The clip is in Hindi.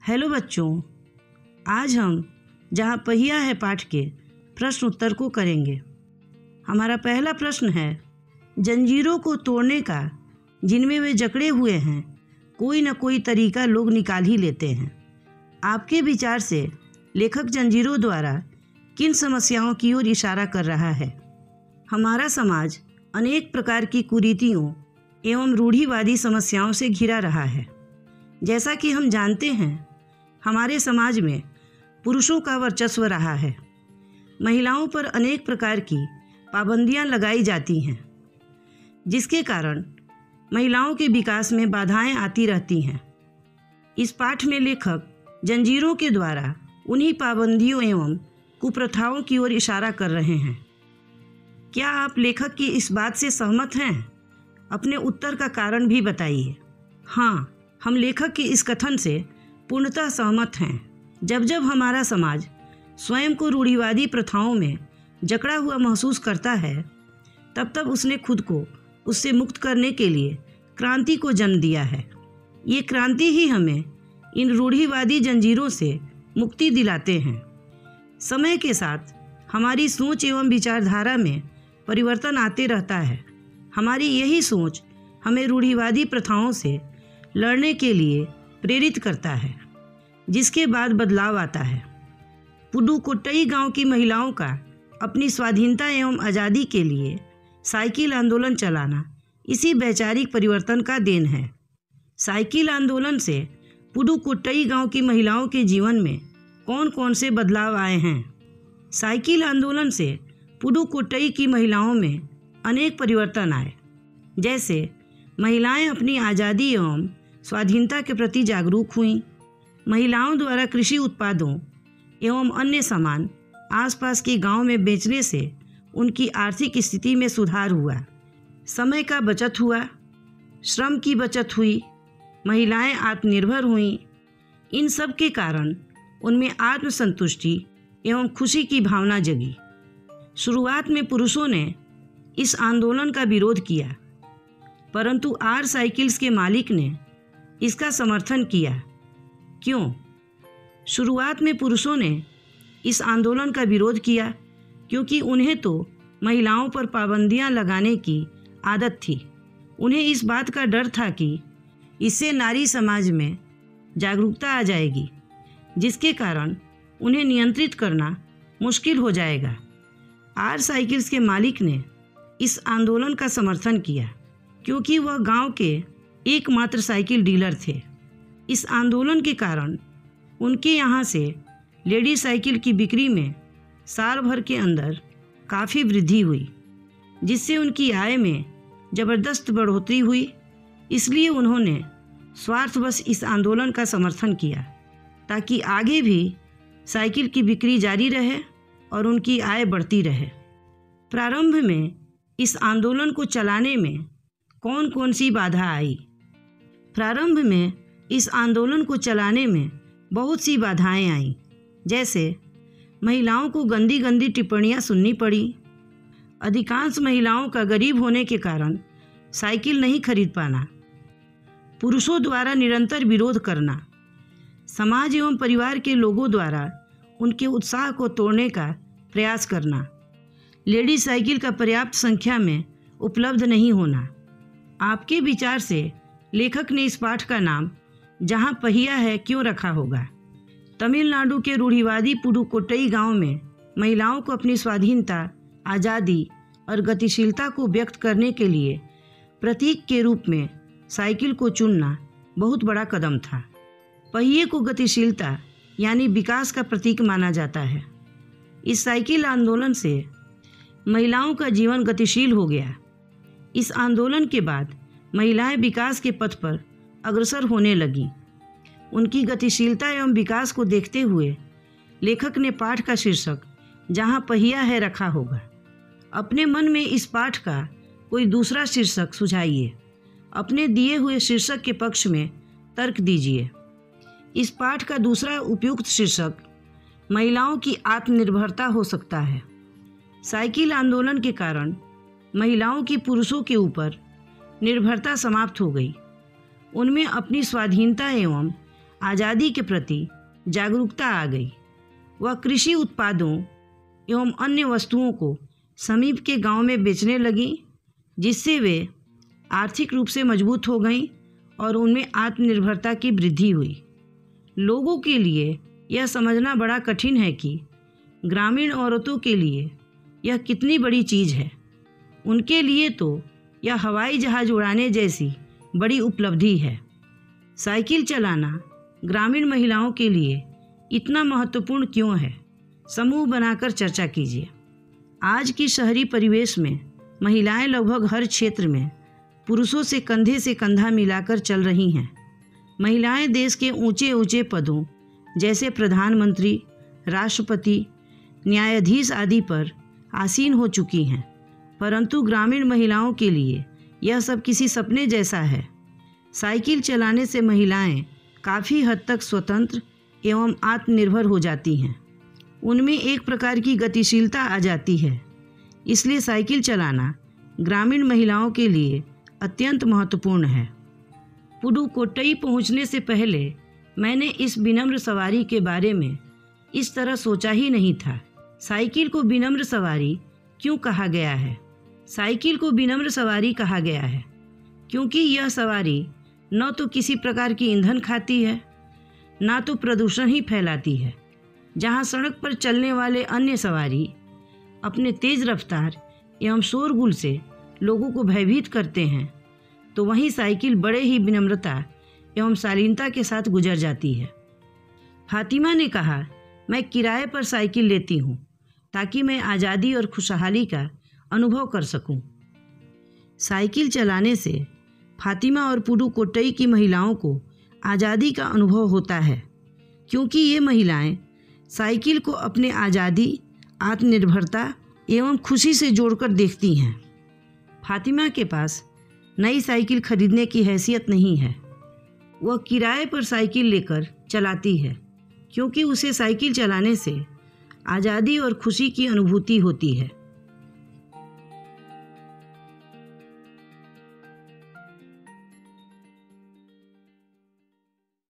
हेलो बच्चों, आज हम जहाँ पहिया है पाठ के प्रश्न उत्तर को करेंगे। हमारा पहला प्रश्न है, जंजीरों को तोड़ने का जिनमें वे जकड़े हुए हैं कोई न कोई तरीका लोग निकाल ही लेते हैं। आपके विचार से लेखक जंजीरों द्वारा किन समस्याओं की ओर इशारा कर रहा है? हमारा समाज अनेक प्रकार की कुरीतियों एवं रूढ़िवादी समस्याओं से घिरा रहा है। जैसा कि हम जानते हैं, हमारे समाज में पुरुषों का वर्चस्व रहा है। महिलाओं पर अनेक प्रकार की पाबंदियां लगाई जाती हैं, जिसके कारण महिलाओं के विकास में बाधाएं आती रहती हैं। इस पाठ में लेखक जंजीरों के द्वारा उन्हीं पाबंदियों एवं कुप्रथाओं की ओर इशारा कर रहे हैं। क्या आप लेखक की इस बात से सहमत हैं? अपने उत्तर का कारण भी बताइए। हाँ, हम लेखक के इस कथन से पूर्णतः सहमत हैं। जब जब हमारा समाज स्वयं को रूढ़िवादी प्रथाओं में जकड़ा हुआ महसूस करता है, तब तब उसने खुद को उससे मुक्त करने के लिए क्रांति को जन्म दिया है। ये क्रांति ही हमें इन रूढ़िवादी जंजीरों से मुक्ति दिलाते हैं। समय के साथ हमारी सोच एवं विचारधारा में परिवर्तन आते रहता है। हमारी यही सोच हमें रूढ़िवादी प्रथाओं से लड़ने के लिए प्रेरित करता है, जिसके बाद बदलाव आता है। पुडुकोट्टई गांव की महिलाओं का अपनी स्वाधीनता एवं आज़ादी के लिए साइकिल आंदोलन चलाना इसी वैचारिक परिवर्तन का देन है। साइकिल आंदोलन से पुडुकोट्टई गांव की महिलाओं के जीवन में कौन कौन से बदलाव आए हैं? साइकिल आंदोलन से पुडुकोट्टई की महिलाओं में अनेक परिवर्तन आए। जैसे महिलाएं अपनी आज़ादी एवं स्वाधीनता के प्रति जागरूक हुईं। महिलाओं द्वारा कृषि उत्पादों एवं अन्य सामान आसपास के गांव में बेचने से उनकी आर्थिक स्थिति में सुधार हुआ। समय का बचत हुआ, श्रम की बचत हुई, महिलाएं आत्मनिर्भर हुईं। इन सब के कारण उनमें आत्मसंतुष्टि एवं खुशी की भावना जगी। शुरुआत में पुरुषों ने इस आंदोलन का विरोध किया, परंतु आर साइकिल्स के मालिक ने इसका समर्थन किया। क्यों? शुरुआत में पुरुषों ने इस आंदोलन का विरोध किया क्योंकि उन्हें तो महिलाओं पर पाबंदियां लगाने की आदत थी। उन्हें इस बात का डर था कि इससे नारी समाज में जागरूकता आ जाएगी, जिसके कारण उन्हें नियंत्रित करना मुश्किल हो जाएगा। आर साइकिल्स के मालिक ने इस आंदोलन का समर्थन किया क्योंकि वह गांव के एकमात्र साइकिल डीलर थे। इस आंदोलन के कारण उनके यहाँ से लेडी साइकिल की बिक्री में साल भर के अंदर काफ़ी वृद्धि हुई, जिससे उनकी आय में ज़बरदस्त बढ़ोतरी हुई। इसलिए उन्होंने स्वार्थवश इस आंदोलन का समर्थन किया ताकि आगे भी साइकिल की बिक्री जारी रहे और उनकी आय बढ़ती रहे। प्रारंभ में इस आंदोलन को चलाने में कौन कौन सी बाधा आई? प्रारंभ में इस आंदोलन को चलाने में बहुत सी बाधाएं आईं। जैसे महिलाओं को गंदी गंदी टिप्पणियां सुननी पड़ी। अधिकांश महिलाओं का गरीब होने के कारण साइकिल नहीं खरीद पाना। पुरुषों द्वारा निरंतर विरोध करना। समाज एवं परिवार के लोगों द्वारा उनके उत्साह को तोड़ने का प्रयास करना। लेडी साइकिल का पर्याप्त संख्या में उपलब्ध नहीं होना। आपके विचार से लेखक ने इस पाठ का नाम जहाँ पहिया है क्यों रखा होगा? तमिलनाडु के रूढ़िवादी पुडुकोट्टई गांव में महिलाओं को अपनी स्वाधीनता, आज़ादी और गतिशीलता को व्यक्त करने के लिए प्रतीक के रूप में साइकिल को चुनना बहुत बड़ा कदम था। पहिए को गतिशीलता यानी विकास का प्रतीक माना जाता है। इस साइकिल आंदोलन से महिलाओं का जीवन गतिशील हो गया। इस आंदोलन के बाद महिलाएं विकास के पथ पर अग्रसर होने लगीं। उनकी गतिशीलता एवं विकास को देखते हुए लेखक ने पाठ का शीर्षक जहाँ पहिया है रखा होगा। अपने मन में इस पाठ का कोई दूसरा शीर्षक सुझाइए। अपने दिए हुए शीर्षक के पक्ष में तर्क दीजिए। इस पाठ का दूसरा उपयुक्त शीर्षक महिलाओं की आत्मनिर्भरता हो सकता है। साइकिल आंदोलन के कारण महिलाओं की पुरुषों के ऊपर निर्भरता समाप्त हो गई। उनमें अपनी स्वाधीनता एवं आज़ादी के प्रति जागरूकता आ गई। वह कृषि उत्पादों एवं अन्य वस्तुओं को समीप के गांव में बेचने लगीं, जिससे वे आर्थिक रूप से मजबूत हो गईं और उनमें आत्मनिर्भरता की वृद्धि हुई। लोगों के लिए यह समझना बड़ा कठिन है कि ग्रामीण औरतों के लिए यह कितनी बड़ी चीज़ है। उनके लिए तो यह हवाई जहाज़ उड़ाने जैसी बड़ी उपलब्धि है। साइकिल चलाना ग्रामीण महिलाओं के लिए इतना महत्वपूर्ण क्यों है? समूह बनाकर चर्चा कीजिए। आज की शहरी परिवेश में महिलाएं लगभग हर क्षेत्र में पुरुषों से कंधा मिलाकर चल रही हैं। महिलाएं देश के ऊंचे ऊंचे पदों जैसे प्रधानमंत्री, राष्ट्रपति, न्यायाधीश आदि पर आसीन हो चुकी हैं, परंतु ग्रामीण महिलाओं के लिए यह सब किसी सपने जैसा है। साइकिल चलाने से महिलाएं काफ़ी हद तक स्वतंत्र एवं आत्मनिर्भर हो जाती हैं। उनमें एक प्रकार की गतिशीलता आ जाती है। इसलिए साइकिल चलाना ग्रामीण महिलाओं के लिए अत्यंत महत्वपूर्ण है। पुडुकोट्टई पहुंचने से पहले मैंने इस विनम्र सवारी के बारे में इस तरह सोचा ही नहीं था। साइकिल को विनम्र सवारी क्यों कहा गया है? साइकिल को विनम्र सवारी कहा गया है क्योंकि यह सवारी न तो किसी प्रकार की ईंधन खाती है, ना तो प्रदूषण ही फैलाती है। जहाँ सड़क पर चलने वाले अन्य सवारी अपने तेज़ रफ्तार एवं शोरगुल से लोगों को भयभीत करते हैं, तो वहीं साइकिल बड़े ही विनम्रता एवं शालीनता के साथ गुजर जाती है। फातिमा ने कहा, मैं किराए पर साइकिल लेती हूँ ताकि मैं आज़ादी और खुशहाली का अनुभव कर सकूँ। साइकिल चलाने से फातिमा और पुडुकोट्टई की महिलाओं को आज़ादी का अनुभव होता है, क्योंकि ये महिलाएं साइकिल को अपने आज़ादी, आत्मनिर्भरता एवं खुशी से जोड़कर देखती हैं। फातिमा के पास नई साइकिल खरीदने की हैसियत नहीं है। वह किराए पर साइकिल लेकर चलाती है क्योंकि उसे साइकिल चलाने से आज़ादी और खुशी की अनुभूति होती है।